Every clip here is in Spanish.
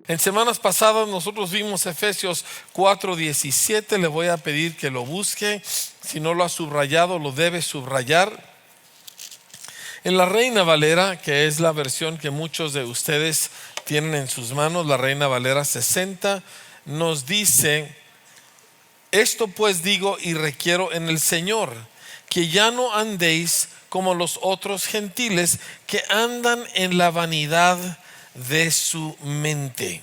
En semanas pasadas nosotros vimos Efesios 4:17. Le voy a pedir que lo busque. Si no lo ha subrayado, lo debe subrayar. En la Reina Valera, que es la versión que muchos de ustedes tienen en sus manos, la Reina Valera 60, nos dice: esto pues digo y requiero en el Señor, que ya no andéis como los otros gentiles que andan en la vanidad de su mente.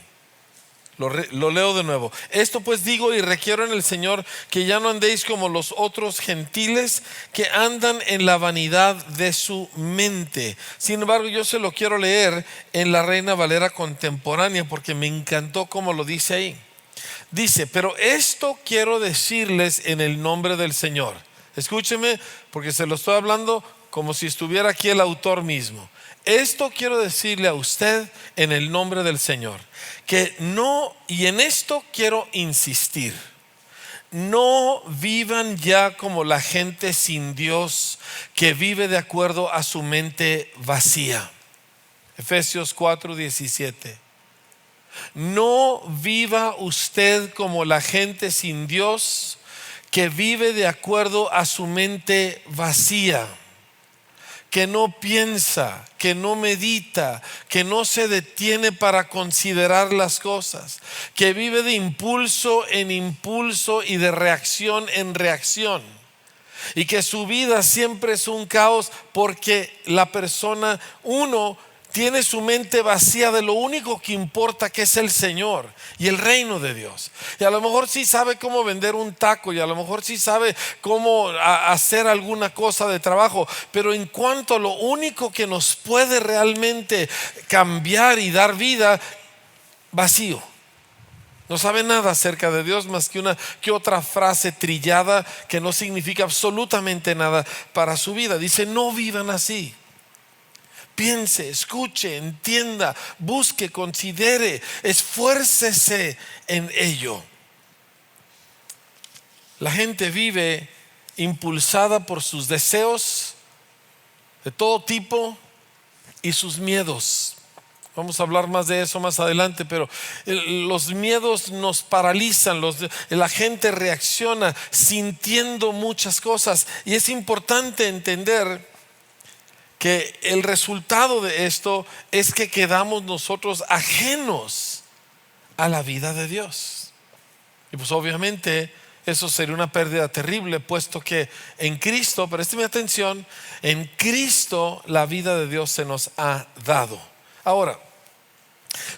Lo leo de nuevo. Esto pues digo y requiero en el Señor, que ya no andéis como los otros gentiles que andan en la vanidad de su mente. Sin embargo, yo se lo quiero leer en la Reina Valera contemporánea porque me encantó cómo lo dice ahí. Dice: pero esto quiero decirles en el nombre del Señor. Escúcheme, porque se lo estoy hablando como si estuviera aquí el autor mismo. Esto quiero decirle a usted en el nombre del Señor, que no, y en esto quiero insistir: no vivan ya como la gente sin Dios, que vive de acuerdo a su mente vacía. Efesios 4:17. No viva usted como la gente sin Dios, que vive de acuerdo a su mente vacía, que no piensa, que no medita, que no se detiene para considerar las cosas, que vive de impulso en impulso y de reacción en reacción, y que su vida siempre es un caos porque la persona, uno, tiene su mente vacía de lo único que importa, que es el Señor y el reino de Dios. Y a lo mejor sí sabe cómo vender un taco, y a lo mejor sí sabe cómo hacer alguna cosa de trabajo, pero en cuanto a lo único que nos puede realmente cambiar y dar vida, vacío. No sabe nada acerca de Dios más que otra frase trillada que no significa absolutamente nada para su vida. Dice: no vivan así. Piense, escuche, entienda, busque, considere, esfuércese en ello. La gente vive impulsada por sus deseos de todo tipo y sus miedos. Vamos a hablar más de eso más adelante, pero los miedos nos paralizan. La gente reacciona sintiendo muchas cosas, y es importante entender que el resultado de esto es que quedamos nosotros ajenos a la vida de Dios. Y pues obviamente eso sería una pérdida terrible, puesto que en Cristo, présteme atención, en Cristo la vida de Dios se nos ha dado. Ahora,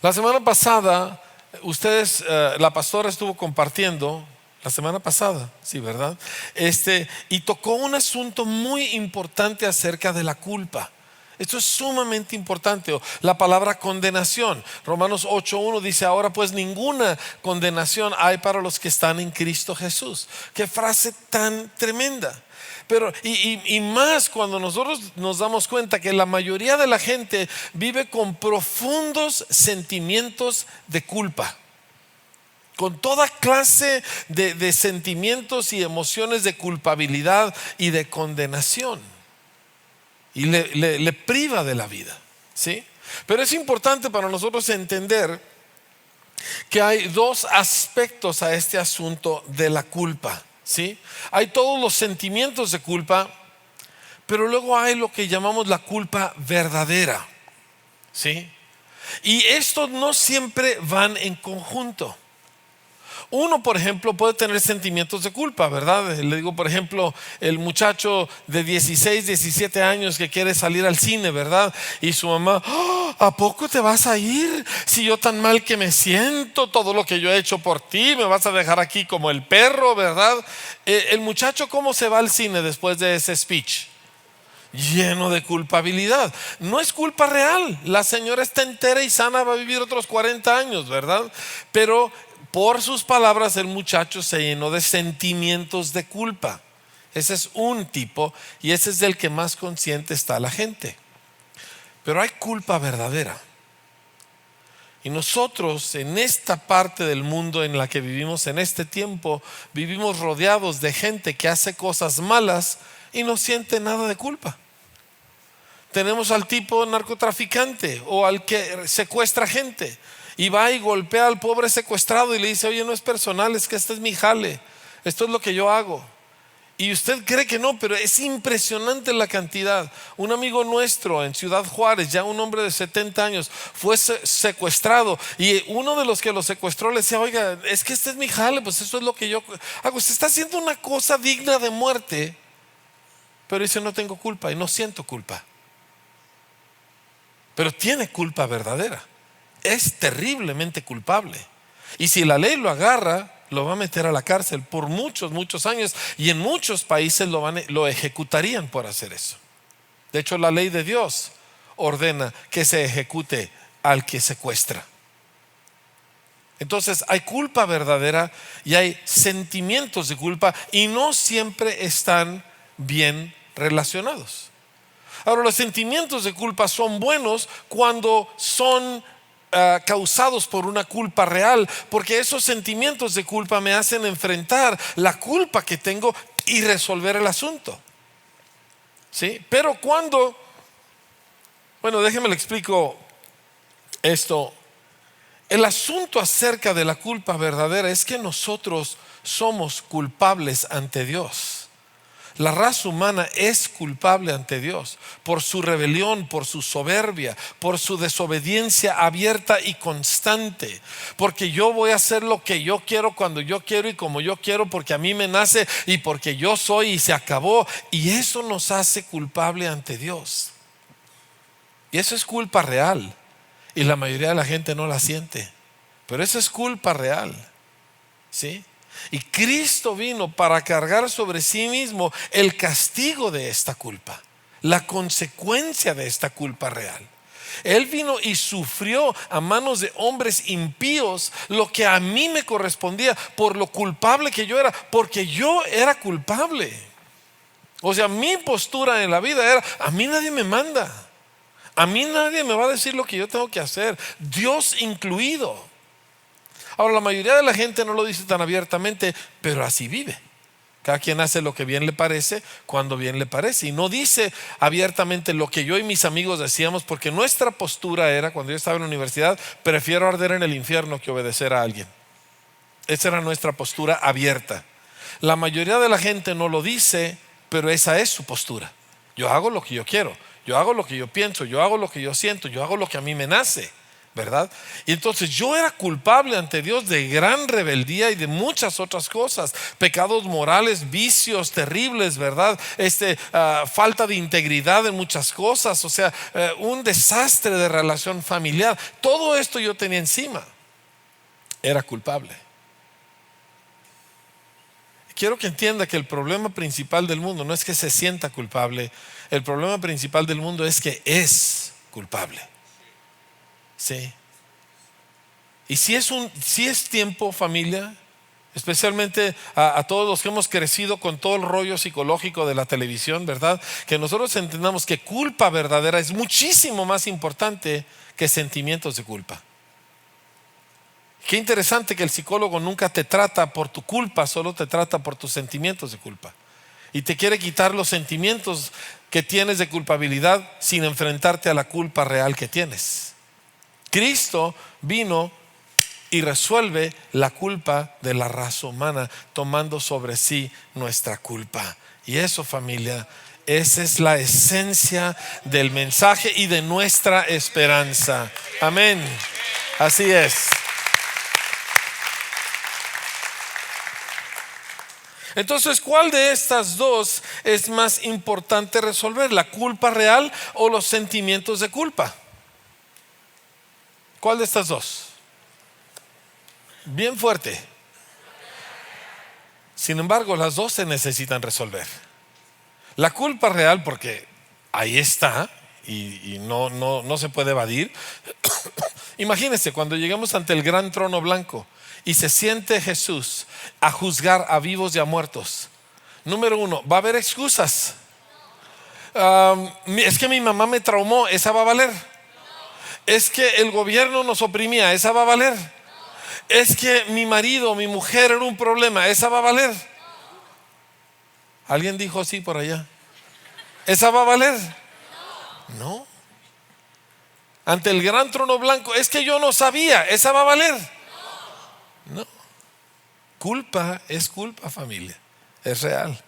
la semana pasada ustedes, la pastora estuvo compartiendo. La semana pasada, sí, ¿verdad? Y tocó un asunto muy importante acerca de la culpa. Esto es sumamente importante. La palabra condenación. Romanos 8:1 dice: ahora pues ninguna condenación hay para los que están en Cristo Jesús. Qué frase tan tremenda. Pero y más cuando nosotros nos damos cuenta que la mayoría de la gente vive con profundos sentimientos de culpa, con toda clase de sentimientos y emociones de culpabilidad y de condenación, y le priva de la vida, ¿sí? Pero es importante para nosotros entender que hay dos aspectos a este asunto de la culpa, ¿sí? Hay todos los sentimientos de culpa, pero luego hay lo que llamamos la culpa verdadera, ¿sí? Y estos no siempre van en conjunto. Uno, por ejemplo, puede tener sentimientos de culpa, ¿verdad? Le digo, por ejemplo, el muchacho de 16, 17 años que quiere salir al cine, ¿verdad? Y su mamá: "Oh, ¿a poco te vas a ir? Si yo tan mal que me siento, todo lo que yo he hecho por ti, me vas a dejar aquí como el perro", ¿verdad? El muchacho, ¿cómo se va al cine después de ese speech? Lleno de culpabilidad. No es culpa real. La señora está entera y sana, va a vivir otros 40 años, ¿verdad? Pero por sus palabras el muchacho se llenó de sentimientos de culpa. Ese es un tipo, y ese es del que más consciente está la gente. Pero hay culpa verdadera. Y nosotros en esta parte del mundo en la que vivimos, en este tiempo, vivimos rodeados de gente que hace cosas malas y no siente nada de culpa. Tenemos al tipo narcotraficante o al que secuestra gente, y va y golpea al pobre secuestrado y le dice: oye, no es personal, es que este es mi jale, esto es lo que yo hago. Y usted cree que no, pero es impresionante la cantidad. Un amigo nuestro en Ciudad Juárez, ya un hombre de 70 años, fue secuestrado, y uno de los que lo secuestró le decía: oiga, es que este es mi jale, pues eso es lo que yo hago. Usted está haciendo una cosa digna de muerte. Pero dice: no tengo culpa y no siento culpa. Pero tiene culpa verdadera. Es terriblemente culpable. Y si la ley lo agarra, lo va a meter a la cárcel por muchos, muchos años. Y en muchos países lo ejecutarían por hacer eso. De hecho, la ley de Dios ordena que se ejecute al que secuestra. Entonces hay culpa verdadera y hay sentimientos de culpa, y no siempre están bien relacionados. Ahora, los sentimientos de culpa son buenos cuando son causados por una culpa real, porque esos sentimientos de culpa me hacen enfrentar la culpa que tengo y resolver el asunto. ¿Sí? Pero cuando, bueno, déjeme le explico esto. El asunto acerca de la culpa verdadera es que nosotros somos culpables ante Dios. La raza humana es culpable ante Dios por su rebelión, por su soberbia, por su desobediencia abierta y constante. Porque yo voy a hacer lo que yo quiero, cuando yo quiero y como yo quiero, porque a mí me nace y porque yo soy, y se acabó. Y eso nos hace culpable ante Dios. Y eso es culpa real. Y la mayoría de la gente no la siente, pero eso es culpa real. ¿Sí? Y Cristo vino para cargar sobre sí mismo el castigo de esta culpa, la consecuencia de esta culpa real. Él vino y sufrió a manos de hombres impíos lo que a mí me correspondía por lo culpable que yo era, porque yo era culpable. O sea, mi postura en la vida era: a mí nadie me manda, a mí nadie me va a decir lo que yo tengo que hacer, Dios incluido. Ahora, la mayoría de la gente no lo dice tan abiertamente, pero así vive. Cada quien hace lo que bien le parece, cuando bien le parece, y no dice abiertamente lo que yo y mis amigos decíamos, porque nuestra postura era, cuando yo estaba en la universidad: prefiero arder en el infierno que obedecer a alguien. Esa era nuestra postura abierta. La mayoría de la gente no lo dice, pero esa es su postura. Yo hago lo que yo quiero, yo hago lo que yo pienso, yo hago lo que yo siento, yo hago lo que a mí me nace, ¿verdad? Y entonces yo era culpable ante Dios de gran rebeldía y de muchas otras cosas, pecados morales, vicios terribles, ¿verdad? Falta de integridad en muchas cosas, o sea, un desastre de relación familiar. Todo esto yo tenía encima. Era culpable. Quiero que entienda que el problema principal del mundo no es que se sienta culpable. El problema principal del mundo es que es culpable. Sí. Y si es tiempo, familia, especialmente a todos los que hemos crecido con todo el rollo psicológico de la televisión, ¿verdad? Que nosotros entendamos que culpa verdadera es muchísimo más importante que sentimientos de culpa. Qué interesante que el psicólogo nunca te trata por tu culpa, solo te trata por tus sentimientos de culpa. Y te quiere quitar los sentimientos que tienes de culpabilidad sin enfrentarte a la culpa real que tienes. Cristo vino y resuelve la culpa de la raza humana, tomando sobre sí nuestra culpa. Y eso, familia, esa es la esencia del mensaje y de nuestra esperanza. Amén. Así es. Entonces, ¿cuál de estas dos es más importante resolver? ¿La culpa real o los sentimientos de culpa? ¿Cuál de estas dos? Bien fuerte. Sin embargo, las dos se necesitan resolver. La culpa real, porque ahí está y no se puede evadir. Imagínense cuando lleguemos ante el gran trono blanco y se siente Jesús a juzgar a vivos y a muertos. Número uno, ¿va a haber excusas? Es que mi mamá me traumó, ¿esa va a valer? Es que el gobierno nos oprimía, ¿esa va a valer? Es que mi marido, mi mujer era un problema, ¿esa va a valer? ¿Alguien dijo sí por allá? ¿Esa va a valer? No. ante el gran trono blanco. Es que yo no sabía, ¿esa va a valer? No. Culpa es culpa, familia, es real.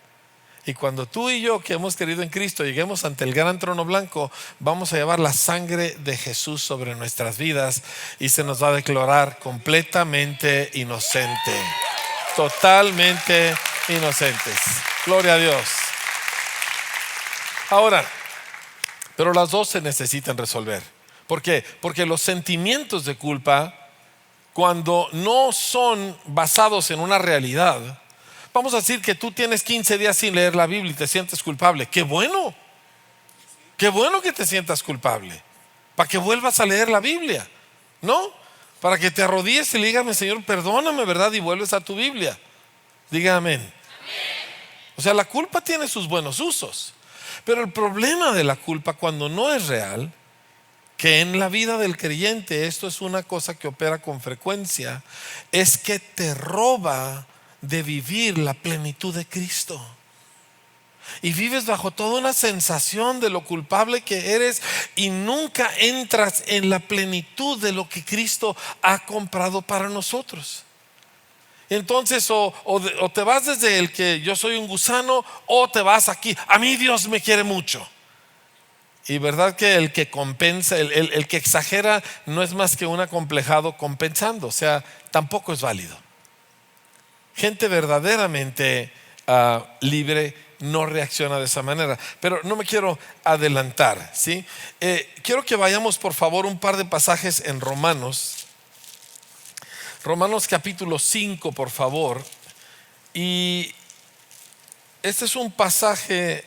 Y cuando tú y yo, que hemos creído en Cristo, lleguemos ante el gran trono blanco, vamos a llevar la sangre de Jesús sobre nuestras vidas y se nos va a declarar completamente inocente, totalmente inocentes. Gloria a Dios. Ahora, pero las dos se necesitan resolver. ¿Por qué? Porque los sentimientos de culpa, cuando no son basados en una realidad, vamos a decir que tú tienes 15 días sin leer la Biblia y te sientes culpable. Qué bueno que te sientas culpable, para que vuelvas a leer la Biblia, ¿no? Para que te arrodilles y le digas: Señor, perdóname, ¿verdad? Y vuelves a tu Biblia. Diga amén. O sea, la culpa tiene sus buenos usos, pero el problema de la culpa, cuando no es real, que en la vida del creyente esto es una cosa que opera con frecuencia, es que te roba de vivir la plenitud de Cristo. Y vives bajo toda una sensación de lo culpable que eres y nunca entras en la plenitud de lo que Cristo ha comprado para nosotros. Entonces o te vas desde el que yo soy un gusano, o te vas aquí: a mí Dios me quiere mucho. Y verdad que el que compensa, el que exagera, no es más que un acomplejado compensando. O sea, tampoco es válido. Gente verdaderamente libre no reacciona de esa manera. Pero no me quiero adelantar, ¿sí? Quiero que vayamos por favor un par de pasajes en Romanos capítulo 5, por favor. Y este es un pasaje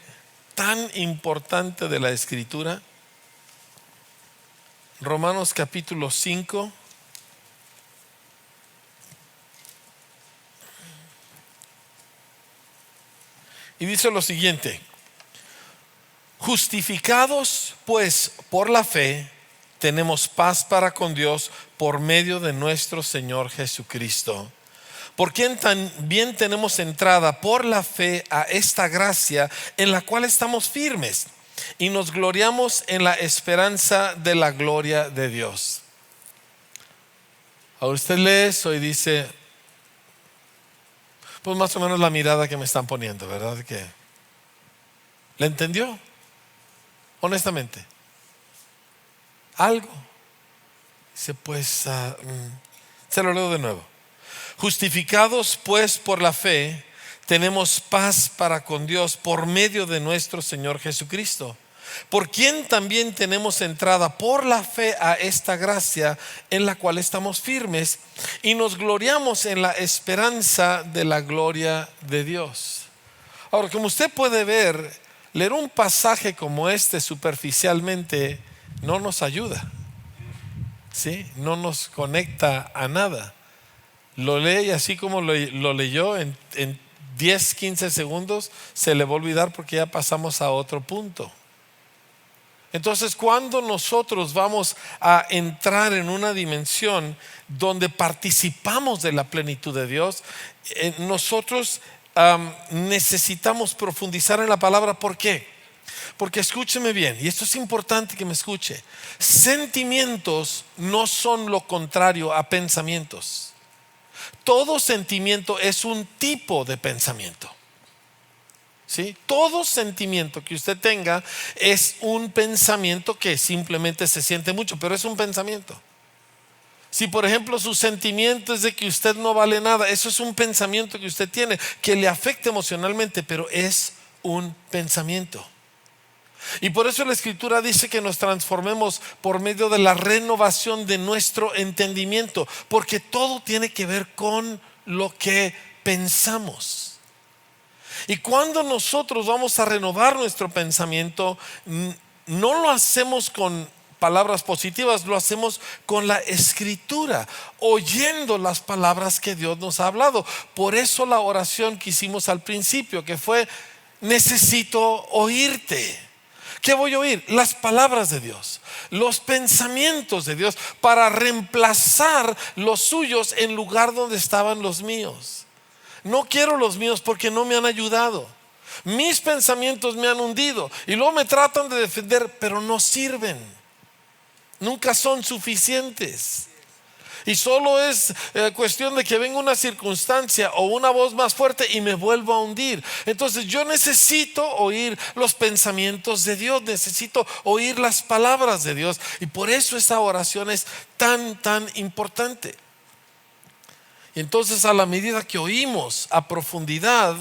tan importante de la Escritura. Romanos capítulo 5. Y dice lo siguiente: justificados pues por la fe, tenemos paz para con Dios por medio de nuestro Señor Jesucristo, por quien también tenemos entrada por la fe a esta gracia en la cual estamos firmes y nos gloriamos en la esperanza de la gloria de Dios. Ahora usted lee eso y dice, pues más o menos la mirada que me están poniendo, ¿verdad? ¿Que le entendió? Honestamente, algo. Dice, pues se lo leo de nuevo. Justificados pues por la fe, tenemos paz para con Dios por medio de nuestro Señor Jesucristo, por quien también tenemos entrada por la fe a esta gracia en la cual estamos firmes y nos gloriamos en la esperanza de la gloria de Dios. Ahora, como usted puede ver, leer un pasaje como este superficialmente no nos ayuda, ¿sí? No nos conecta a nada. Lo lee y así como lo leyó en 10, 15 segundos se le va a olvidar porque ya pasamos a otro punto. Entonces, cuando nosotros vamos a entrar en una dimensión donde participamos de la plenitud de Dios, nosotros necesitamos profundizar en la palabra. ¿Por qué? Porque escúcheme bien, y esto es importante que me escuche: sentimientos no son lo contrario a pensamientos. Todo sentimiento es un tipo de pensamiento, ¿sí? Todo sentimiento que usted tenga es un pensamiento que simplemente se siente mucho, pero es un pensamiento. Si por ejemplo su sentimiento es de que usted no vale nada, eso es un pensamiento que usted tiene que le afecta emocionalmente, pero es un pensamiento. Y por eso la Escritura dice que nos transformemos por medio de la renovación de nuestro entendimiento, porque todo tiene que ver con lo que pensamos. Y cuando nosotros vamos a renovar nuestro pensamiento, no lo hacemos con palabras positivas, lo hacemos con la Escritura, oyendo las palabras que Dios nos ha hablado. Por eso la oración que hicimos al principio, que fue: necesito oírte. ¿Qué voy a oír? Las palabras de Dios, los pensamientos de Dios, para reemplazar los suyos en lugar donde estaban los míos. No quiero los míos porque no me han ayudado. Mis pensamientos me han hundido y luego me tratan de defender, pero no sirven. Nunca son suficientes. Y solo es cuestión de que venga una circunstancia o una voz más fuerte y me vuelvo a hundir. Entonces yo necesito oír los pensamientos de Dios, necesito oír las palabras de Dios. Y por eso esa oración es tan importante. Y entonces a la medida que oímos a profundidad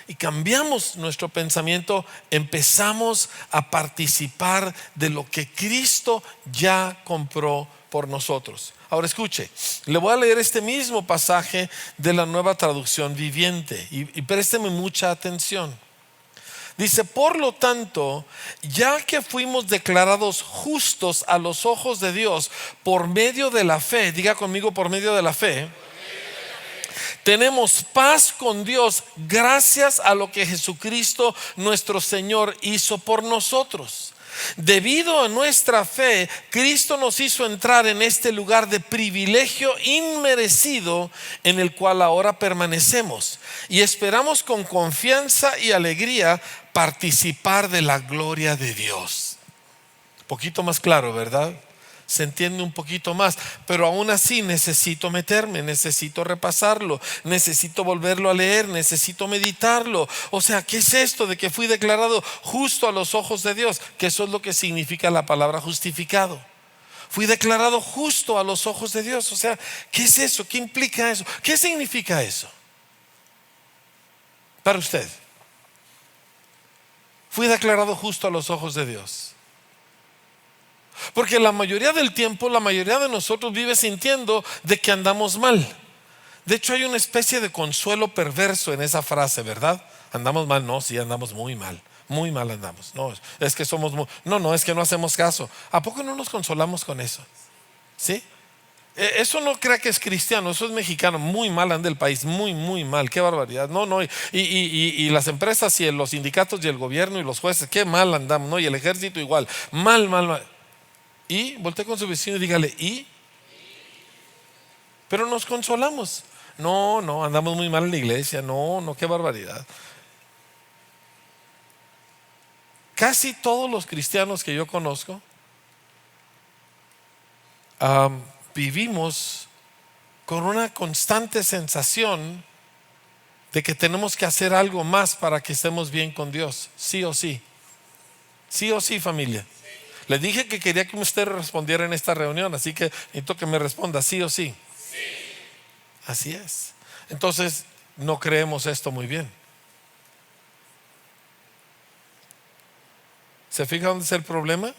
y cambiamos nuestro pensamiento, empezamos a participar de lo que Cristo ya compró por nosotros. Ahora escuche, le voy a leer este mismo pasaje de la Nueva Traducción Viviente y présteme mucha atención. Dice: por lo tanto, ya que fuimos declarados justos a los ojos de Dios por medio de la fe, diga conmigo, por medio de la fe, tenemos paz con Dios gracias a lo que Jesucristo nuestro Señor hizo por nosotros. Debido a nuestra fe, Cristo nos hizo entrar en este lugar de privilegio inmerecido en el cual ahora permanecemos y esperamos con confianza y alegría participar de la gloria de Dios. Un poquito más claro, ¿verdad? Se entiende un poquito más, pero aún así necesito meterme, necesito repasarlo, necesito volverlo a leer, necesito meditarlo. O sea, ¿qué es esto de que fui declarado justo a los ojos de Dios? Que eso es lo que significa la palabra justificado. Fui declarado justo a los ojos de Dios. O sea, ¿qué es eso? ¿Qué implica eso? ¿Qué significa eso para usted? Fui declarado justo a los ojos de Dios. Porque la mayoría del tiempo, la mayoría de nosotros vive sintiendo de que andamos mal. De hecho, hay una especie de consuelo perverso en esa frase, ¿verdad? Andamos mal, no, sí, andamos muy mal andamos. No, es que somos no, es que no hacemos caso. ¿A poco no nos consolamos con eso? ¿Sí? Eso no crea que es cristiano, eso es mexicano. Muy mal anda el país, muy mal, qué barbaridad. No, y las empresas y los sindicatos y el gobierno y los jueces, qué mal andamos, ¿no? Y el ejército igual, mal. Y voltee con su vecino y dígale: ¿y? Pero nos consolamos. No, andamos muy mal en la iglesia. No, qué barbaridad. Casi todos los cristianos que yo conozco vivimos con una constante sensación de que tenemos que hacer algo más para que estemos bien con Dios. Sí o sí. Sí o sí, familia. Le dije que quería que usted respondiera en esta reunión, así que necesito que me responda sí o sí. Sí. Así es. Entonces, no creemos esto muy bien. ¿Se fija dónde es el problema?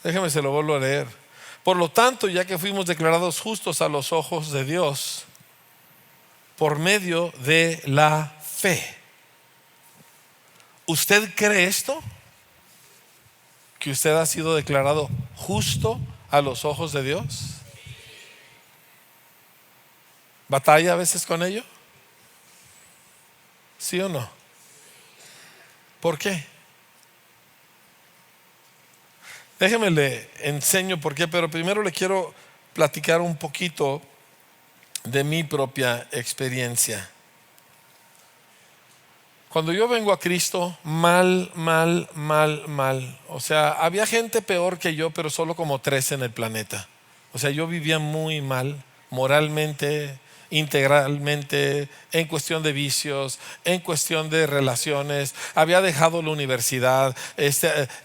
Déjeme, se lo vuelvo a leer. Por lo tanto, ya que fuimos declarados justos a los ojos de Dios por medio de la fe. ¿Usted cree esto? ¿Que usted ha sido declarado justo a los ojos de Dios? ¿Batalla a veces con ello? ¿Sí o no? ¿Por qué? Déjeme le enseño por qué, pero primero le quiero platicar un poquito de mi propia experiencia. Cuando yo vengo a Cristo, mal. O sea, había gente peor que yo, pero solo como 3 en el planeta. O sea, yo vivía muy mal, moralmente, integralmente, en cuestión de vicios, en cuestión de relaciones. Había dejado la universidad,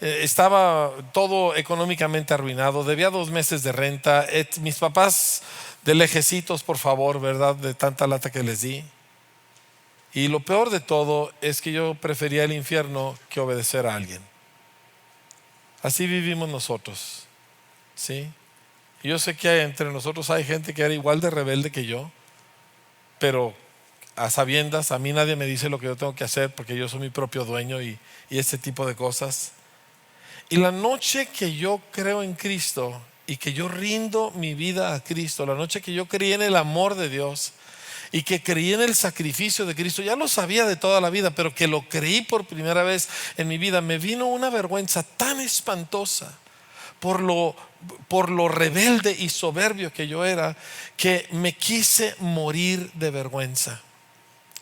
estaba todo económicamente arruinado, debía 2 meses de renta. Mis papás de lejecitos, por favor, ¿verdad? De tanta lata que les di. Y lo peor de todo es que yo prefería el infierno que obedecer a alguien. Así vivimos nosotros, ¿sí? Y yo sé que entre nosotros hay gente que era igual de rebelde que yo, pero a sabiendas, a mí nadie me dice lo que yo tengo que hacer porque yo soy mi propio dueño y ese tipo de cosas. Y la noche que yo creo en Cristo y que yo rindo mi vida a Cristo, la noche que yo creí en el amor de Dios y que creí en el sacrificio de Cristo, ya lo sabía de toda la vida, pero que lo creí por primera vez en mi vida, me vino una vergüenza tan espantosa por lo rebelde y soberbio que yo era, que me quise morir de vergüenza.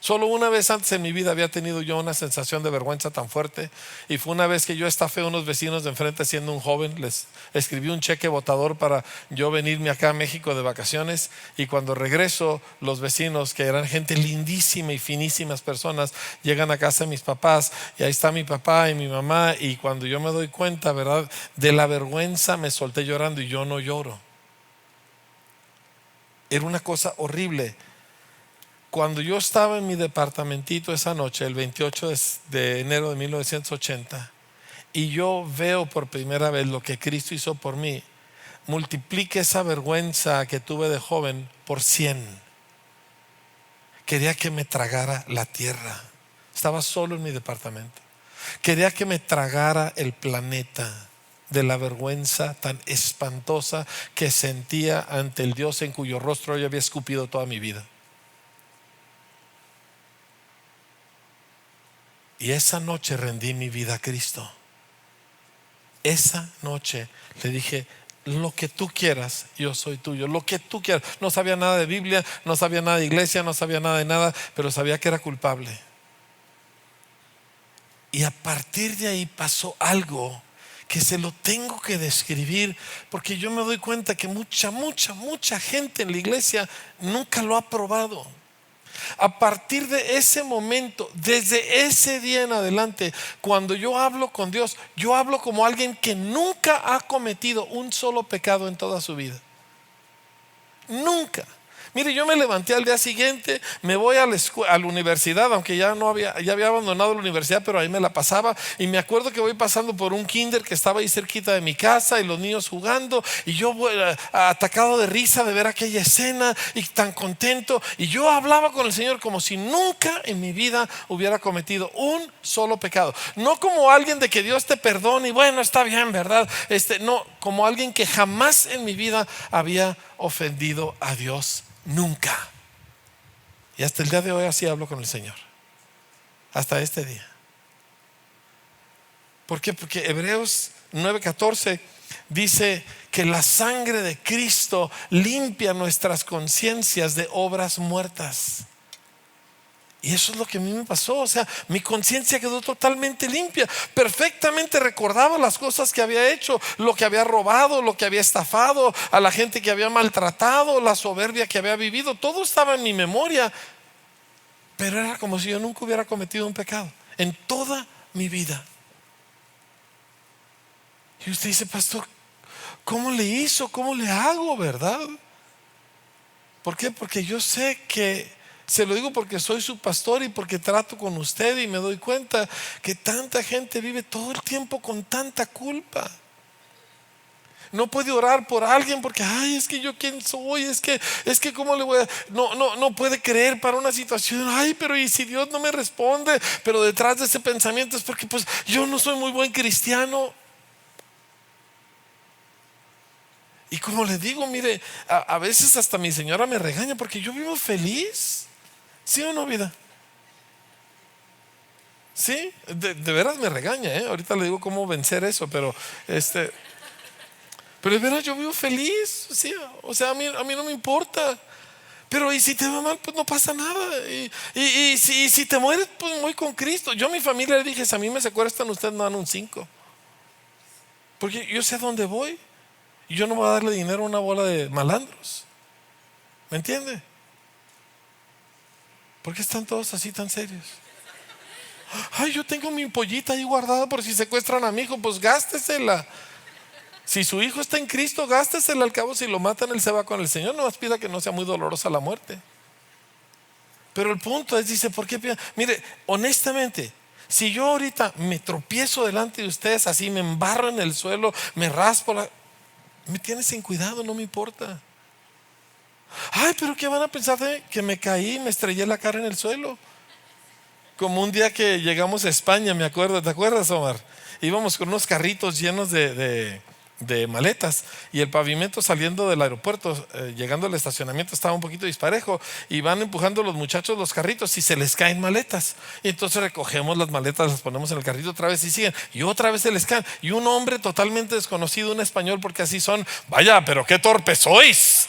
Solo una vez antes en mi vida había tenido yo una sensación de vergüenza tan fuerte, y fue una vez que yo estafé a unos vecinos de enfrente siendo un joven. Les escribí un cheque botador para yo venirme acá a México de vacaciones, y cuando regreso, los vecinos, que eran gente lindísima y finísimas personas, llegan a casa de mis papás, y ahí está mi papá y mi mamá, y cuando yo me doy cuenta, ¿verdad?, de la vergüenza, me solté llorando, y yo no lloro. Era una cosa horrible. Cuando yo estaba en mi departamentito esa noche, el 28 de enero de 1980, y yo veo por primera vez lo que Cristo hizo por mí, multiplique esa vergüenza que tuve de joven por 100. Quería que me tragara la tierra. Estaba solo en mi departamento. Quería que me tragara el planeta de la vergüenza tan espantosa que sentía ante el Dios en cuyo rostro yo había escupido toda mi vida. Y esa noche rendí mi vida a Cristo. Esa noche le dije: lo que tú quieras, yo soy tuyo. Lo que tú quieras. No sabía nada de Biblia, no sabía nada de iglesia, no sabía nada de nada, pero sabía que era culpable. Y a partir de ahí pasó algo que se lo tengo que describir, porque yo me doy cuenta que mucha gente en la iglesia nunca lo ha probado. A partir de ese momento, desde ese día en adelante, cuando yo hablo con Dios, yo hablo como alguien que nunca ha cometido un solo pecado en toda su vida. Nunca. Mire, yo me levanté al día siguiente, me voy a la universidad, aunque ya había abandonado la universidad, pero ahí me la pasaba, y me acuerdo que voy pasando por un kinder que estaba ahí cerquita de mi casa, y los niños jugando, y yo atacado de risa de ver aquella escena, y tan contento, y yo hablaba con el Señor como si nunca en mi vida hubiera cometido un solo pecado. No como alguien de que Dios te perdone y bueno, está bien, ¿verdad? No, como alguien que jamás en mi vida había ofendido a Dios. Nunca. Y hasta el día de hoy así hablo con el Señor. Hasta este día. ¿Por qué? Porque Hebreos 9:14 dice que la sangre de Cristo limpia nuestras conciencias de obras muertas. Y eso es lo que a mí me pasó. O sea, mi conciencia quedó totalmente limpia. Perfectamente recordaba las cosas que había hecho, lo que había robado, lo que había estafado, a la gente que había maltratado, la soberbia que había vivido. Todo estaba en mi memoria. Pero era como si yo nunca hubiera cometido un pecado en toda mi vida. Y usted dice: pastor, ¿cómo le hizo? ¿Cómo le hago? ¿Verdad? ¿Por qué? Porque yo sé que, se lo digo porque soy su pastor y porque trato con usted, y me doy cuenta que tanta gente vive todo el tiempo con tanta culpa. No puede orar por alguien porque ay, es que yo quién soy, es que cómo le voy a, no puede creer para una situación. Ay, pero y si Dios no me responde. Pero detrás de ese pensamiento es porque pues yo no soy muy buen cristiano. Y como le digo, mire, a veces hasta mi señora me regaña porque yo vivo feliz. ¿Sí o no, vida? Sí, de veras me regaña, ¿eh? Ahorita le digo cómo vencer eso, pero pero de veras yo vivo feliz, ¿sí? O sea, a mí no me importa. Pero y si te va mal, pues no pasa nada. Y si te mueres, pues voy con Cristo. Yo a mi familia le dije: si a mí me secuestran, ustedes no dan un 5. Porque yo sé a dónde voy. Y yo no voy a darle dinero a una bola de malandros. ¿Me entiende? ¿Por qué están todos así tan serios? Ay, yo tengo mi pollita ahí guardada por si secuestran a mi hijo. Pues gástesela. Si su hijo está en Cristo, gástesela. Al cabo, si lo matan, él se va con el Señor. No más pida que no sea muy dolorosa la muerte. Pero el punto es, dice, ¿por qué pida? Mire, honestamente, si yo ahorita me tropiezo delante de ustedes, así me embarro en el suelo, me raspo me tienes sin cuidado, no me importa. Ay, pero ¿qué van a pensar de que me caí, me estrellé la cara en el suelo? Como un día que llegamos a España, me acuerdo, ¿te acuerdas, Omar? Íbamos con unos carritos llenos de maletas, y el pavimento saliendo del aeropuerto, llegando al estacionamiento, estaba un poquito disparejo, y van empujando los muchachos los carritos y se les caen maletas. Y entonces recogemos las maletas, las ponemos en el carrito otra vez y siguen, y otra vez se les caen. Y un hombre totalmente desconocido, un español, porque así son: vaya, pero qué torpes sois.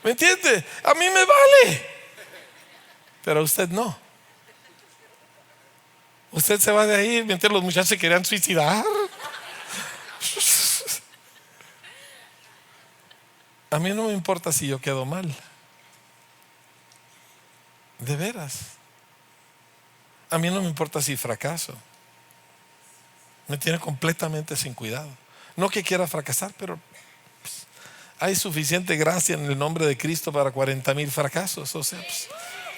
¿Me entiende? A mí me vale. pero usted no. Usted se va de ahí mientras los muchachos se querían suicidar. A mí no me importa si yo quedo mal. De veras. A mí no me importa si fracaso. Me tiene completamente sin cuidado. No que quiera fracasar, pero pues, hay suficiente gracia en el nombre de Cristo para 40,000 fracasos. O sea, pues,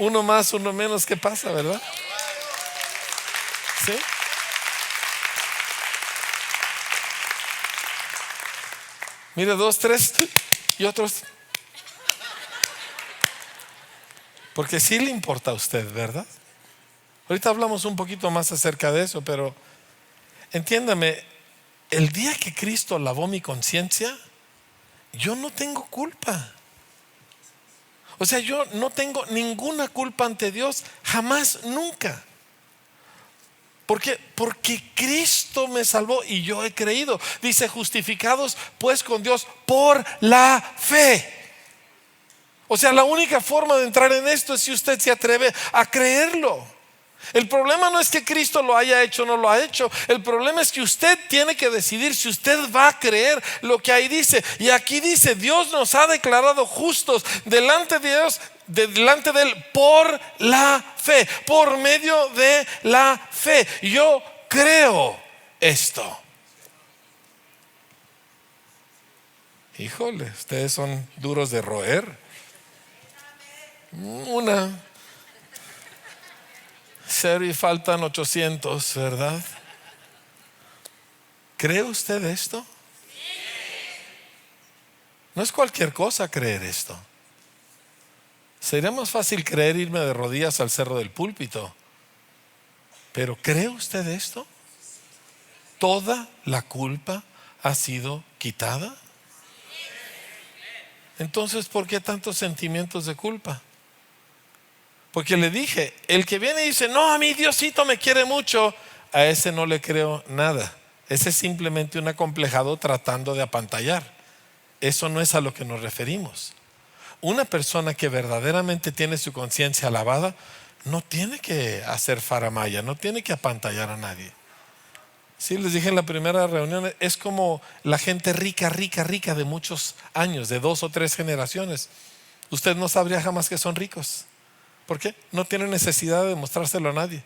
uno más, uno menos, ¿qué pasa, verdad? ¿Sí? Mire, 2, 3 y otros. Porque sí le importa a usted, ¿verdad? Ahorita hablamos un poquito más acerca de eso, pero entiéndame, el día que Cristo lavó mi conciencia, yo no tengo culpa. O sea, yo no tengo ninguna culpa ante Dios, jamás, nunca. ¿Por qué? Porque Cristo me salvó y yo he creído. Dice, justificados pues con Dios por la fe. O sea, la única forma de entrar en esto es si usted se atreve a creerlo. El problema no es que Cristo lo haya hecho o no lo ha hecho. El problema es que usted tiene que decidir si usted va a creer lo que ahí dice. Y aquí dice, Dios nos ha declarado justos delante de Dios, delante de Él, por la fe, por medio de la fe. Yo creo esto. Híjole, ustedes son duros de roer. Una cero y faltan 800, ¿verdad? ¿Cree usted esto? No es cualquier cosa creer esto. Sería más fácil creer irme de rodillas al cerro del púlpito. Pero ¿cree usted esto? ¿Toda la culpa ha sido quitada? Entonces, ¿por qué tantos sentimientos de culpa? Porque le dije, el que viene y dice, no, a mí Diosito me quiere mucho, a ese no le creo nada. Ese es simplemente un acomplejado tratando de apantallar. Eso no es a lo que nos referimos. Una persona que verdaderamente tiene su conciencia lavada no tiene que hacer faramaya, no tiene que apantallar a nadie. Sí, les dije en la primera reunión, es como la gente rica de muchos años, de 2 o 3 generaciones. Usted no sabría jamás que son ricos. ¿Por qué? No tiene necesidad de demostrárselo a nadie.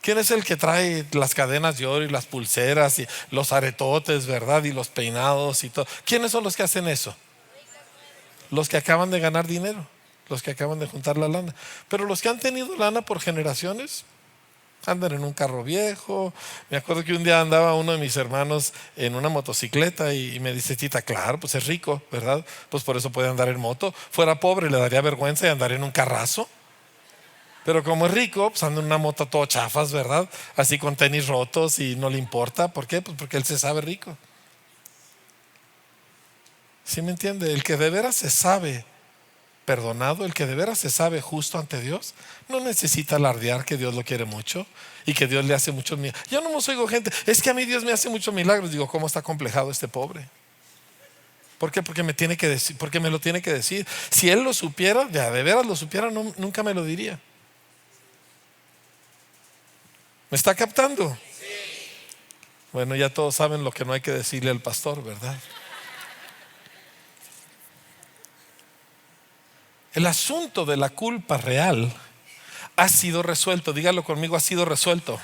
¿Quién es el que trae las cadenas de oro y las pulseras y los aretotes, verdad? Y los peinados y todo. ¿Quiénes son los que hacen eso? Los que acaban de ganar dinero, los que acaban de juntar la lana. Pero los que han tenido lana por generaciones andan en un carro viejo. Me acuerdo que un día andaba uno de mis hermanos en una motocicleta y me dice, tita, claro, pues es rico, ¿verdad? Pues por eso puede andar en moto. Fuera pobre le daría vergüenza de andar en un carrazo. Pero como es rico, pues anda en una moto todo chafas, ¿verdad? Así con tenis rotos y no le importa. ¿Por qué? Pues porque él se sabe rico. ¿Sí me entiende? El que de veras se sabe perdonado, el que de veras se sabe justo ante Dios, no necesita alardear que Dios lo quiere mucho y que Dios le hace muchos milagros. Yo no me oigo gente, es que a mí Dios me hace muchos milagros. Digo, ¿cómo está complejado este pobre? ¿Por qué? Porque me tiene que decir, porque me lo tiene que decir. Si él lo supiera, de veras lo supiera, nunca me lo diría. ¿Me está captando? Sí. Bueno, ya todos saben lo que no hay que decirle al pastor, ¿verdad? El asunto de la culpa real ha sido resuelto. Dígalo conmigo, ha sido resuelto.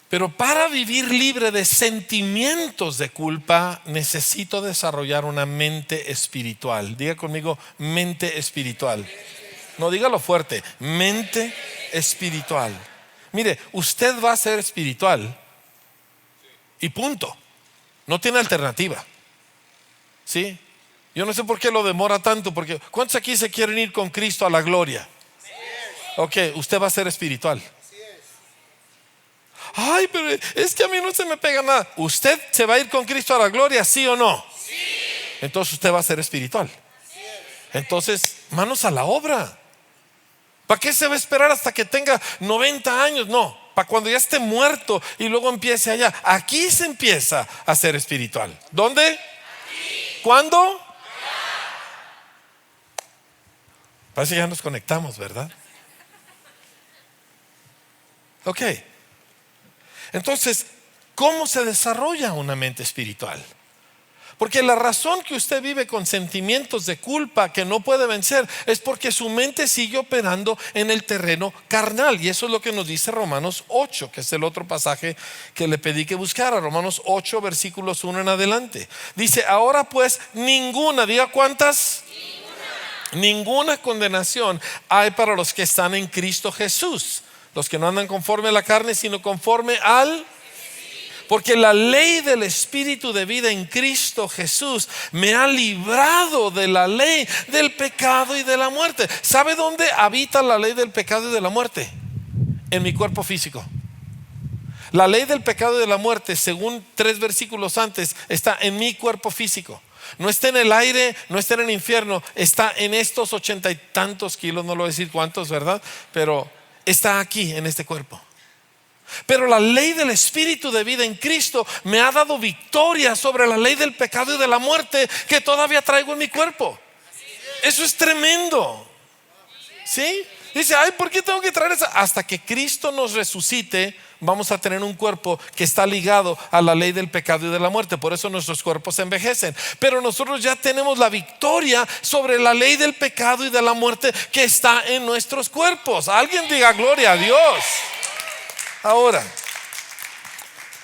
Pero para vivir libre de sentimientos de culpa, necesito desarrollar una mente espiritual. Diga conmigo, mente espiritual. No, dígalo fuerte, mente espiritual. Mire, usted va a ser espiritual y punto. No tiene alternativa. ¿Sí? Yo no sé por qué lo demora tanto, porque ¿cuántos aquí se quieren ir con Cristo a la gloria? Ok, usted va a ser espiritual. Ay, pero es que a mí no se me pega nada. ¿Usted se va a ir con Cristo a la gloria, sí o no? Sí. Entonces usted va a ser espiritual. Entonces, manos a la obra. ¿Para qué se va a esperar hasta que tenga 90 años? No, para cuando ya esté muerto y luego empiece allá. Aquí se empieza a ser espiritual. ¿Dónde? Aquí. ¿Cuándo? Parece que ya nos conectamos, ¿verdad? Ok. Entonces, ¿cómo se desarrolla una mente espiritual? Porque la razón que usted vive con sentimientos de culpa que no puede vencer es porque su mente sigue operando en el terreno carnal. Y eso es lo que nos dice Romanos 8, que es el otro pasaje que le pedí que buscara. Romanos 8, versículos 1 en adelante. Dice, ahora pues ninguna, diga cuántas. Ninguna condenación hay para los que están en Cristo Jesús. Los que no andan conforme a la carne, sino conforme al... Porque la ley del Espíritu de vida en Cristo Jesús me ha librado de la ley del pecado y de la muerte. ¿Sabe dónde habita la ley del pecado y de la muerte? En mi cuerpo físico. La ley del pecado y de la muerte, según 3 versículos antes, está en mi cuerpo físico. No está en el aire, no está en el infierno, está en estos 80 y tantos kilos, no lo voy a decir cuántos, ¿verdad? Pero está aquí en este cuerpo. Pero la ley del Espíritu de vida en Cristo me ha dado victoria sobre la ley del pecado y de la muerte que todavía traigo en mi cuerpo. Eso es tremendo. ¿Sí? Dice, ay, ¿por qué tengo que traer eso? Hasta que Cristo nos resucite, vamos a tener un cuerpo que está ligado a la ley del pecado y de la muerte. Por eso nuestros cuerpos se envejecen. Pero nosotros ya tenemos la victoria sobre la ley del pecado y de la muerte que está en nuestros cuerpos. Alguien diga gloria a Dios. Ahora,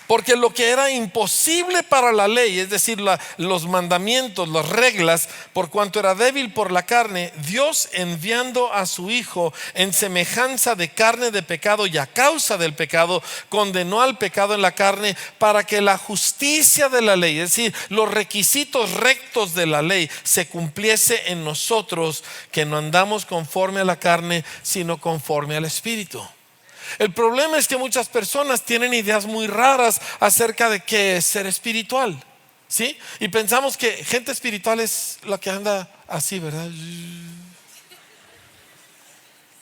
porque lo que era imposible para la ley, es decir, los mandamientos, las reglas, por cuanto era débil por la carne, Dios, enviando a su Hijo en semejanza de carne de pecado y a causa del pecado, condenó al pecado en la carne para que la justicia de la ley, es decir, los requisitos rectos de la ley, se cumpliese en nosotros, que no andamos conforme a la carne, sino conforme al Espíritu. El problema es que muchas personas tienen ideas muy raras acerca de qué es ser espiritual, ¿sí? Y pensamos que gente espiritual es la que anda así, ¿verdad?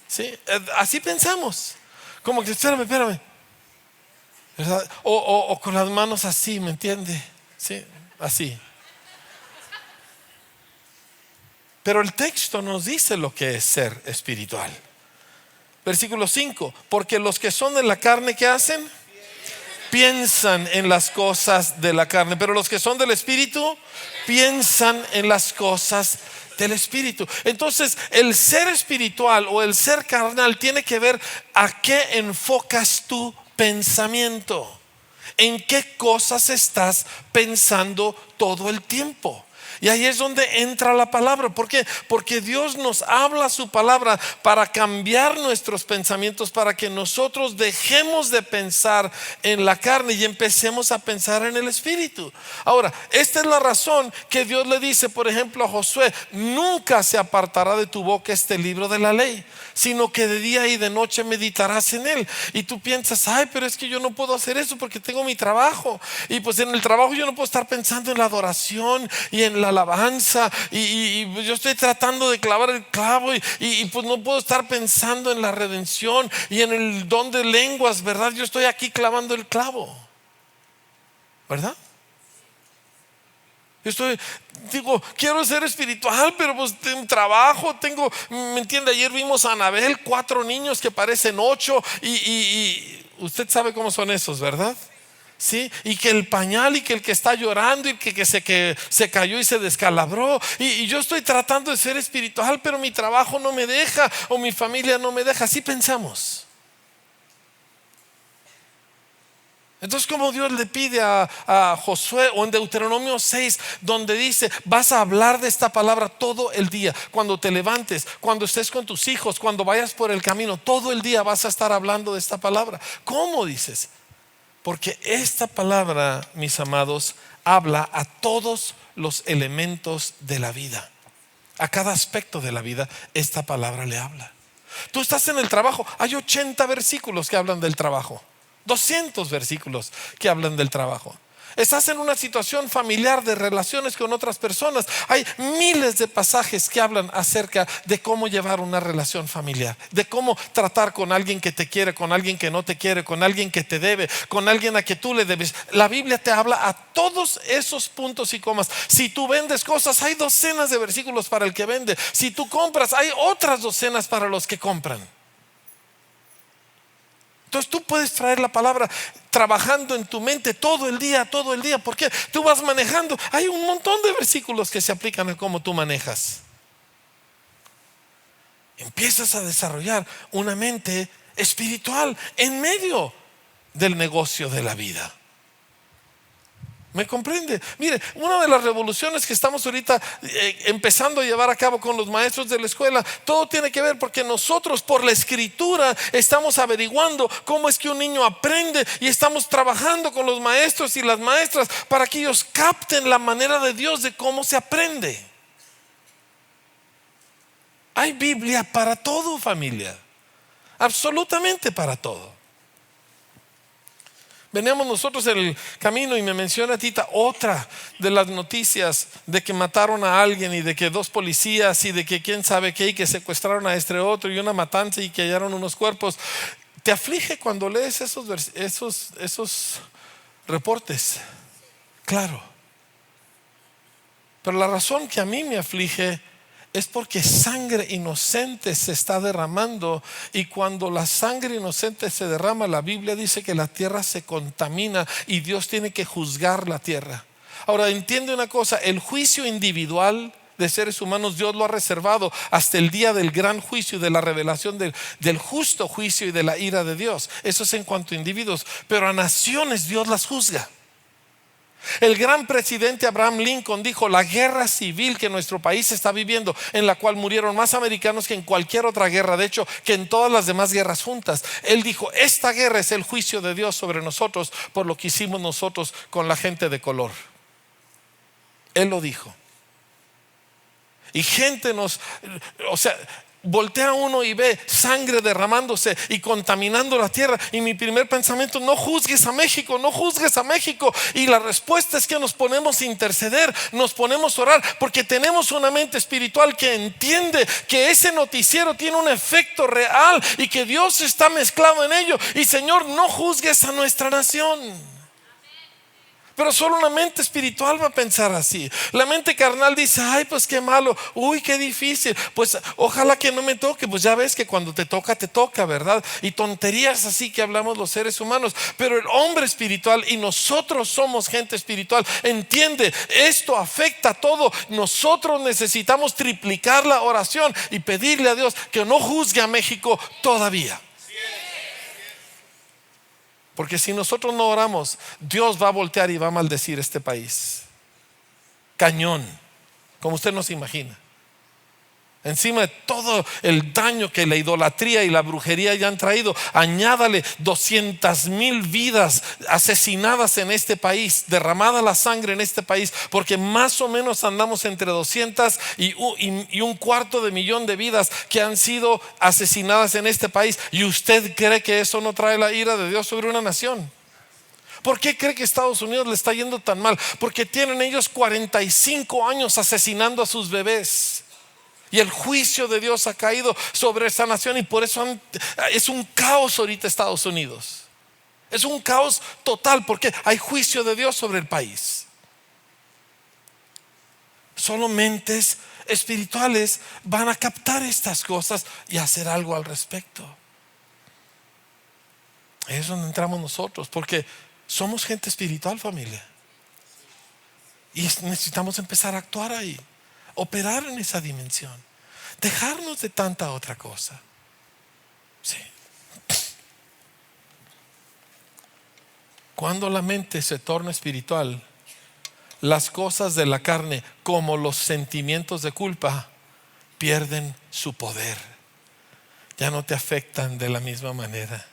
¿Sí? Así pensamos. Como que espérame, ¿verdad? O con las manos así, ¿me entiende? ¿Sí? Así. Pero el texto nos dice lo que es ser espiritual. Versículo 5, porque los que son de la carne, ¿qué hacen? Piensan en las cosas de la carne, pero los que son del Espíritu piensan en las cosas del Espíritu. Entonces, el ser espiritual o el ser carnal tiene que ver a qué enfocas tu pensamiento, en qué cosas estás pensando todo el tiempo. Y ahí es donde entra la palabra. ¿Por qué? Porque Dios nos habla su palabra para cambiar nuestros pensamientos, para que nosotros dejemos de pensar en la carne y empecemos a pensar en el Espíritu. Ahora, esta es la razón que Dios le dice, por ejemplo, a Josué: nunca se apartará de tu boca este libro de la ley, sino que de día y de noche meditarás en él. Y tú piensas, ay, pero es que yo no puedo hacer eso porque tengo mi trabajo. Y pues en el trabajo yo no puedo estar pensando en la adoración y en la alabanza, y yo estoy tratando de clavar el clavo y pues no puedo estar pensando en la redención y en el don de lenguas, ¿verdad? Yo estoy aquí clavando el clavo, ¿verdad? Digo, quiero ser espiritual, pero pues tengo un trabajo, ¿me entiende? Ayer vimos a Anabel, 4 niños que parecen 8 y usted sabe cómo son esos, ¿verdad? ¿Sí? Y que el pañal, y que el que está llorando, y que se cayó y se descalabró, y yo estoy tratando de ser espiritual, pero mi trabajo no me deja, o mi familia no me deja. Así pensamos. Entonces, como Dios le pide a Josué, o en Deuteronomio 6, donde dice: vas a hablar de esta palabra todo el día, cuando te levantes, cuando estés con tus hijos, cuando vayas por el camino, todo el día vas a estar hablando de esta palabra. ¿Cómo dices? Porque esta palabra, mis amados, habla a todos los elementos de la vida. A cada aspecto de la vida, esta palabra le habla. Tú estás en el trabajo, hay 80 versículos que hablan del trabajo, 200 versículos que hablan del trabajo. Estás en una situación familiar de relaciones con otras personas. Hay miles de pasajes que hablan acerca de cómo llevar una relación familiar, de cómo tratar con alguien que te quiere, con alguien que no te quiere, con alguien que te debe, con alguien a que tú le debes. La Biblia te habla a todos esos puntos y comas. Si tú vendes cosas, hay docenas de versículos para el que vende. Si tú compras, hay otras docenas para los que compran. Entonces tú puedes traer la palabra trabajando en tu mente todo el día, porque tú vas manejando. Hay un montón de versículos que se aplican a cómo tú manejas. Empiezas a desarrollar una mente espiritual en medio del negocio de la vida. ¿Me comprende? Mire, una de las revoluciones que estamos ahorita empezando a llevar a cabo con los maestros de la escuela, todo tiene que ver porque nosotros por la escritura estamos averiguando cómo es que un niño aprende, y estamos trabajando con los maestros y las maestras para que ellos capten la manera de Dios de cómo se aprende. Hay Biblia para todo, familia, absolutamente para todo. Veníamos nosotros en el camino y me menciona Tita otra de las noticias de que mataron a alguien, y de que 2 policías, y de que quién sabe qué, y que secuestraron a este otro, y una matanza, y que hallaron unos cuerpos. ¿Te aflige cuando lees esos reportes? Claro. Pero la razón que a mí me aflige es porque sangre inocente se está derramando, y cuando la sangre inocente se derrama, la Biblia dice que la tierra se contamina y Dios tiene que juzgar la tierra. Ahora entiende una cosa: el juicio individual de seres humanos Dios lo ha reservado hasta el día del gran juicio y de la revelación del justo juicio y de la ira de Dios. Eso es en cuanto a individuos, pero a naciones Dios las juzga. El gran presidente Abraham Lincoln dijo: la guerra civil que nuestro país está viviendo, en la cual murieron más americanos que en cualquier otra guerra, de hecho que en todas las demás guerras juntas, él dijo: esta guerra es el juicio de Dios sobre nosotros por lo que hicimos nosotros con la gente de color. Él lo dijo. Y gente voltea uno y ve sangre derramándose y contaminando la tierra, y mi primer pensamiento: no juzgues a México, no juzgues a México. Y la respuesta es que nos ponemos a interceder, nos ponemos a orar, porque tenemos una mente espiritual que entiende que ese noticiero tiene un efecto real y que Dios está mezclado en ello. Y Señor, no juzgues a nuestra nación. Pero solo una mente espiritual va a pensar así. La mente carnal dice: ay, pues qué malo, uy, qué difícil, pues ojalá que no me toque. Pues ya ves que cuando te toca, ¿verdad? Y tonterías así que hablamos los seres humanos. Pero el hombre espiritual, y nosotros somos gente espiritual, entiende: esto afecta a todo. Nosotros necesitamos triplicar la oración y pedirle a Dios que no juzgue a México todavía. Porque si nosotros no oramos, Dios va a voltear y va a maldecir este país. Cañón, como usted no se imagina. Encima de todo el daño que la idolatría y la brujería ya han traído, añádale 200,000 vidas asesinadas en este país, derramada la sangre en este país, porque más o menos andamos entre 200 y 250,000 de vidas que han sido asesinadas en este país. ¿Y usted cree que eso no trae la ira de Dios sobre una nación? ¿Por qué cree que Estados Unidos le está yendo tan mal? Porque tienen ellos 45 años asesinando a sus bebés. Y el juicio de Dios ha caído sobre esa nación, y por eso es un caos ahorita Estados Unidos. Es un caos total porque hay juicio de Dios sobre el país. Solo mentes espirituales van a captar estas cosas y hacer algo al respecto. Ahí es donde entramos nosotros, porque somos gente espiritual, familia, y necesitamos empezar a actuar ahí, operar en esa dimensión, dejarnos de tanta otra cosa. Sí. Cuando la mente se torna espiritual, las cosas de la carne, como los sentimientos de culpa, pierden su poder. Ya no te afectan de la misma manera.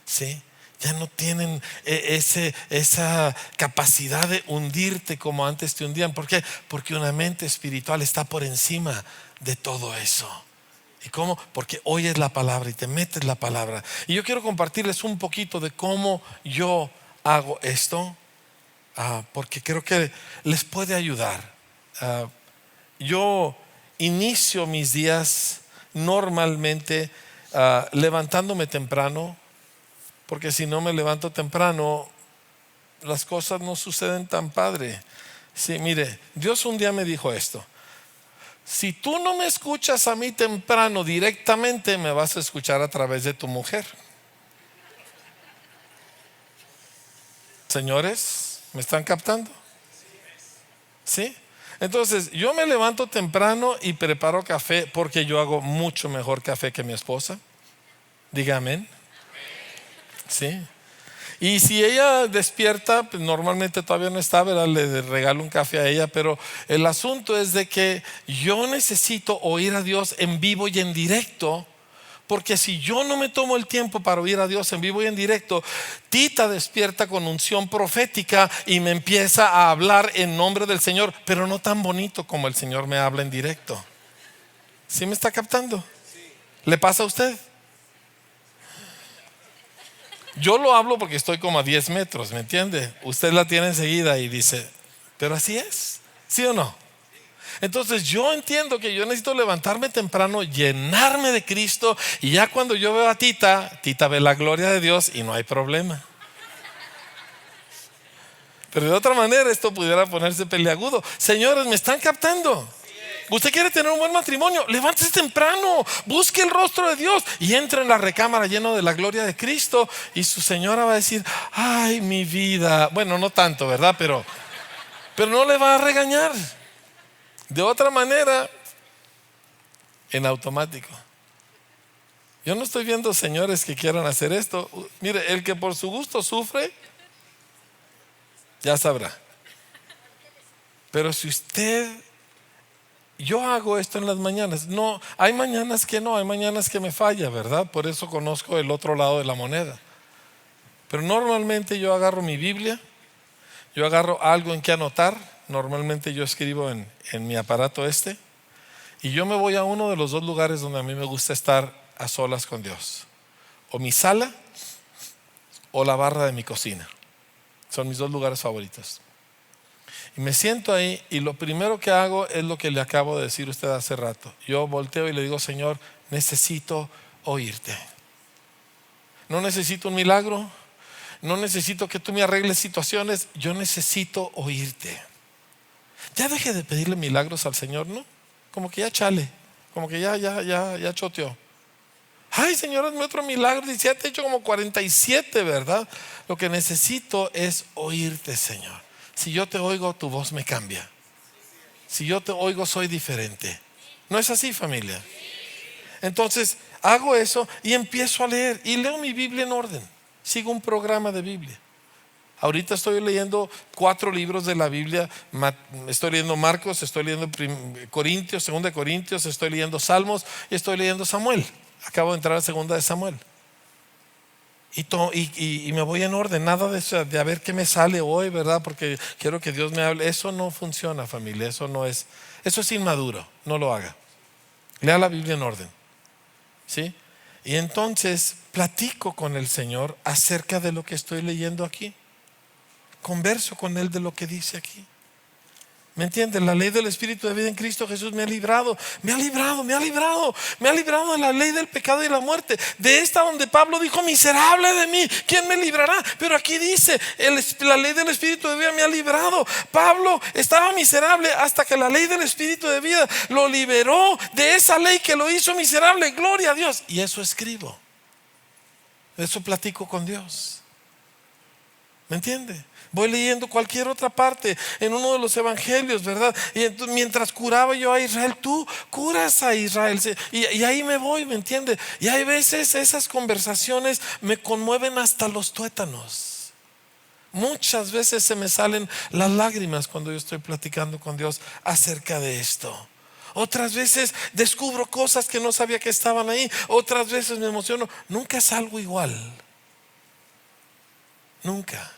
¿Sí? Ya no tienen esa capacidad de hundirte como antes te hundían. ¿Por qué? Porque una mente espiritual está por encima de todo eso. ¿Y cómo? Porque oyes la palabra y te metes la palabra. Y yo quiero compartirles un poquito de cómo yo hago esto. porque creo que les puede ayudar. Yo inicio mis días normalmente levantándome temprano, porque si no me levanto temprano, las cosas no suceden tan padre. Sí, mire, Dios un día me dijo esto: si tú no me escuchas a mí temprano directamente, me vas a escuchar a través de tu mujer. Señores, ¿me están captando? ¿Sí? Entonces, yo me levanto temprano y preparo café, porque yo hago mucho mejor café que mi esposa. Diga amén. Sí. Y si ella despierta, pues normalmente todavía no está, ¿verdad? Le regalo un café a ella, pero el asunto es de que yo necesito oír a Dios en vivo y en directo, porque si yo no me tomo el tiempo para oír a Dios en vivo y en directo, Tita despierta con unción profética y me empieza a hablar en nombre del Señor, pero no tan bonito como el Señor me habla en directo. ¿Sí me está captando? ¿Le pasa a usted? Yo lo hablo porque estoy como a 10 metros, ¿me entiende? Usted la tiene enseguida y dice, pero así es, ¿sí o no? Entonces yo entiendo que yo necesito levantarme temprano, llenarme de Cristo, y ya cuando yo veo a Tita, Tita ve la gloria de Dios y no hay problema. Pero de otra manera esto pudiera ponerse peleagudo. Señores, ¿me están captando? Usted quiere tener un buen matrimonio, levántese temprano, busque el rostro de Dios y entre en la recámara lleno de la gloria de Cristo, y su señora va a decir, ay, mi vida. Bueno, no tanto, ¿verdad? Pero no le va a regañar. De otra manera, en automático. Yo no estoy viendo señores que quieran hacer esto. Mire, el que por su gusto sufre, ya sabrá. Pero si usted... Yo hago esto en las mañanas. No, hay mañanas que no, hay mañanas que me falla, ¿verdad? Por eso conozco el otro lado de la moneda. Pero normalmente yo agarro mi Biblia, yo agarro algo en que anotar. Normalmente yo escribo en mi aparato y yo me voy a uno de los dos lugares donde a mí me gusta estar a solas con Dios: o mi sala o la barra de mi cocina. Son mis dos lugares favoritos. Y me siento ahí y lo primero que hago es lo que le acabo de decir a usted hace rato. Yo volteo y le digo, Señor, necesito oírte. No necesito un milagro, no necesito que tú me arregles situaciones, yo necesito oírte. Ya deje de pedirle milagros al Señor, ¿no? Como que ya chale, como que ya choteó. Ay, Señor, hazme otro milagro. Dice, ya te he hecho como 47, ¿verdad? Lo que necesito es oírte, Señor. Si yo te oigo, tu voz me cambia. Si yo te oigo, soy diferente. ¿No es así, familia? Entonces hago eso y empiezo a leer y leo mi Biblia en orden. Sigo un programa de Biblia. Ahorita estoy leyendo 4 libros de la Biblia. Estoy leyendo Marcos, estoy leyendo Corintios, 2 Corintios, estoy leyendo Salmos y estoy leyendo Samuel. Acabo de entrar a 2 de Samuel. Y me voy en orden, nada de eso, de a ver qué me sale hoy, ¿verdad? Porque quiero que Dios me hable. Eso no funciona, familia. Eso es inmaduro. No lo haga. Lea la Biblia en orden, ¿sí? Y entonces platico con el Señor acerca de lo que estoy leyendo aquí. Converso con Él de lo que dice aquí. ¿Me entienden? La ley del Espíritu de vida en Cristo Jesús me ha librado de la ley del pecado y la muerte. De esta donde Pablo dijo, miserable de mí, ¿quién me librará? Pero aquí dice, la ley del Espíritu de vida me ha librado. Pablo estaba miserable hasta que la ley del Espíritu de vida lo liberó de esa ley que lo hizo miserable. Gloria a Dios. Y eso escribo. Eso platico con Dios. ¿Me entiende? Voy leyendo cualquier otra parte en uno de los evangelios, ¿verdad? Y entonces, mientras curaba yo a Israel, tú curas a Israel. Y ahí me voy, ¿me entiende? Y hay veces esas conversaciones me conmueven hasta los tuétanos. Muchas veces se me salen las lágrimas cuando yo estoy platicando con Dios acerca de esto. Otras veces descubro cosas que no sabía que estaban ahí. Otras veces me emociono. Nunca es algo igual. Nunca.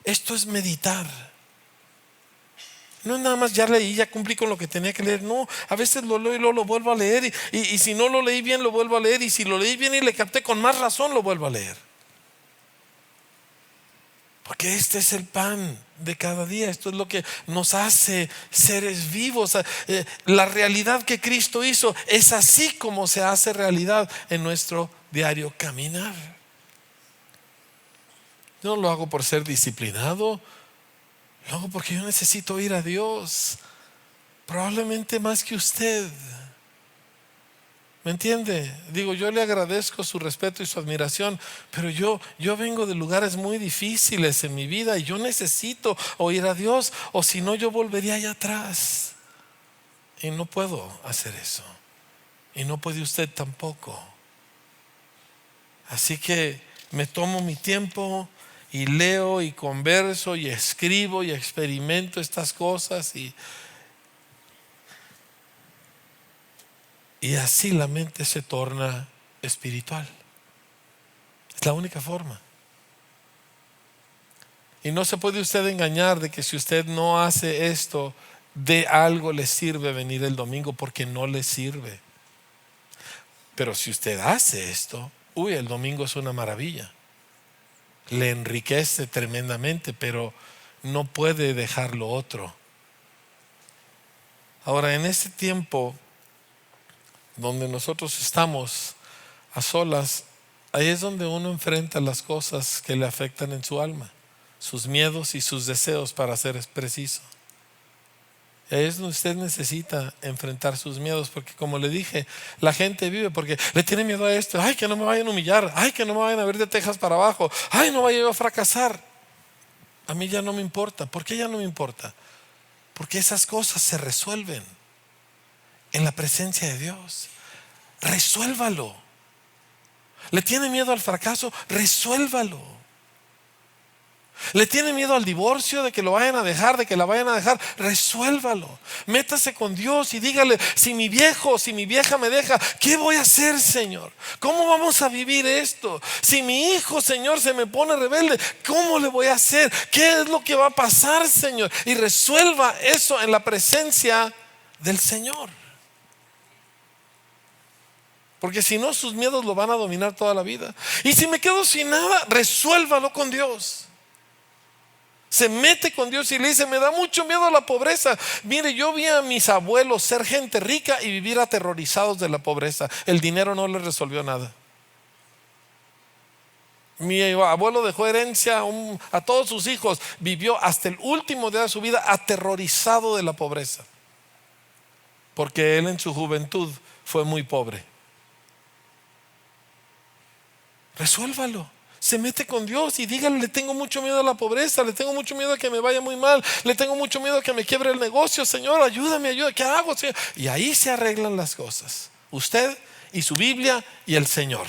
Esto es meditar. No es nada más ya leí, ya cumplí con lo que tenía que leer. No, a veces lo leo y luego lo vuelvo a leer. Y si no lo leí bien, lo vuelvo a leer. Y si lo leí bien y le capté con más razón, lo vuelvo a leer. Porque este es el pan de cada día. Esto es lo que nos hace seres vivos. La realidad que Cristo hizo es así como se hace realidad en nuestro diario caminar. Yo no lo hago por ser disciplinado, lo hago porque yo necesito ir a Dios, probablemente más que usted. ¿Me entiende? Digo, yo le agradezco su respeto y su admiración, pero yo vengo de lugares muy difíciles en mi vida y yo necesito oír a Dios, o si no yo volvería allá atrás. Y no puedo hacer eso. Y no puede usted tampoco. Así que me tomo mi tiempo y leo y converso y escribo y experimento estas cosas y así la mente se torna espiritual. Es la única forma. Y no se puede usted engañar de que si usted no hace esto, de algo le sirve venir el domingo, porque no le sirve. Pero si usted hace esto, el domingo es una maravilla. Le enriquece tremendamente, pero no puede dejar lo otro. Ahora, en este tiempo donde nosotros estamos a solas, ahí es donde uno enfrenta las cosas que le afectan en su alma, sus miedos y sus deseos, para ser preciso. Ahí es donde usted necesita enfrentar sus miedos, porque como le dije, la gente vive porque le tiene miedo a esto. Ay, que no me vayan a humillar, ay, que no me vayan a ver de tejas para abajo, ay, no vaya yo a fracasar. A mí ya no me importa. ¿Por qué ya no me importa? Porque esas cosas se resuelven en la presencia de Dios. Resuélvalo. ¿Le tiene miedo al fracaso? Resuélvalo. ¿Le tiene miedo al divorcio, de que lo vayan a dejar, de que la vayan a dejar? Resuélvalo. Métase con Dios y dígale: si mi viejo, si mi vieja me deja, ¿qué voy a hacer, Señor? ¿Cómo vamos a vivir esto? Si mi hijo, Señor, se me pone rebelde, ¿cómo le voy a hacer? ¿Qué es lo que va a pasar, Señor? Y resuelva eso en la presencia del Señor. Porque si no, sus miedos lo van a dominar toda la vida. Y si me quedo sin nada, resuélvalo con Dios. Se mete con Dios y le dice: me da mucho miedo la pobreza. Mire, yo vi a mis abuelos ser gente rica y vivir aterrorizados de la pobreza. El dinero no les resolvió nada. Mi abuelo dejó herencia a todos sus hijos. Vivió hasta el último día de su vida aterrorizado de la pobreza, porque él en su juventud fue muy pobre. Resuélvalo. Se mete con Dios y dígale: le tengo mucho miedo a la pobreza, le tengo mucho miedo a que me vaya muy mal, le tengo mucho miedo a que me quiebre el negocio. Señor, ayúdame, ¿qué hago, Señor? Y ahí se arreglan las cosas. Usted y su Biblia y el Señor.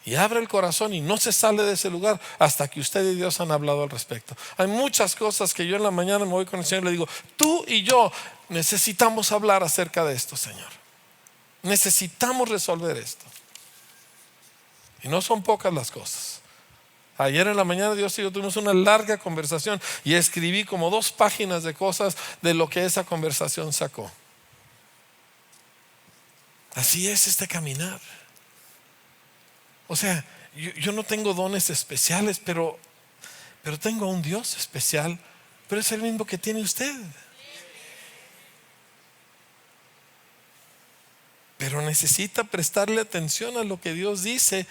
Y abre el corazón y no se sale de ese lugar hasta que usted y Dios han hablado al respecto. Hay muchas cosas que yo en la mañana me voy con el Señor y le digo: tú y yo necesitamos hablar acerca de esto, Señor. Necesitamos resolver esto. Y no son pocas las cosas. Ayer en la mañana Dios y yo tuvimos una larga conversación y escribí como 2 páginas de cosas de lo que esa conversación sacó. Así es este caminar. O sea, yo no tengo dones especiales, pero tengo un Dios especial, pero es el mismo que tiene usted. Pero necesita prestarle atención a lo que Dios dice,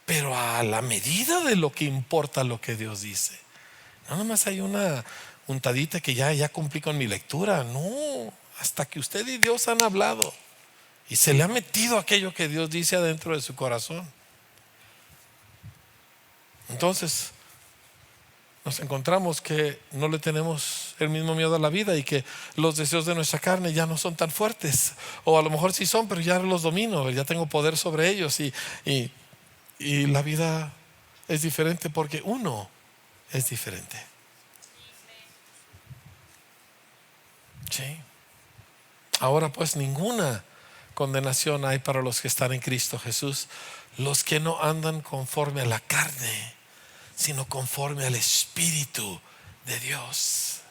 pero a la medida de lo que importa lo que Dios dice. No nomás hay una untadita que ya cumplí con mi lectura. No, hasta que usted y Dios han hablado y se le ha metido aquello que Dios dice adentro de su corazón. Entonces nos encontramos que no le tenemos el mismo miedo a la vida y que los deseos de nuestra carne ya no son tan fuertes, o a lo mejor sí son, pero ya los domino, ya tengo poder sobre ellos, y la vida es diferente porque uno es diferente. Sí. Ahora pues ninguna condenación hay para los que están en Cristo Jesús, los que no andan conforme a la carne, sino conforme al Espíritu de Dios.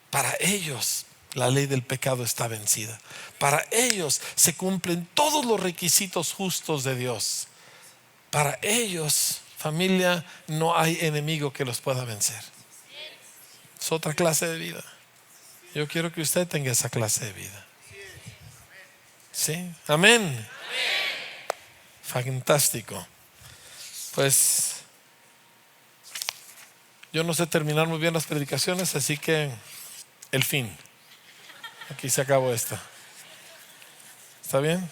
Para ellos la ley del pecado está vencida. Para ellos se cumplen todos los requisitos justos de Dios. Para ellos familia, no hay enemigo que los pueda vencer. Es otra clase de vida. Yo quiero que usted tenga esa clase de vida. ¿Sí? Amén. Fantástico. Pues yo no sé terminar muy bien las predicaciones, así que el fin. Aquí se acabó esta. ¿Está bien?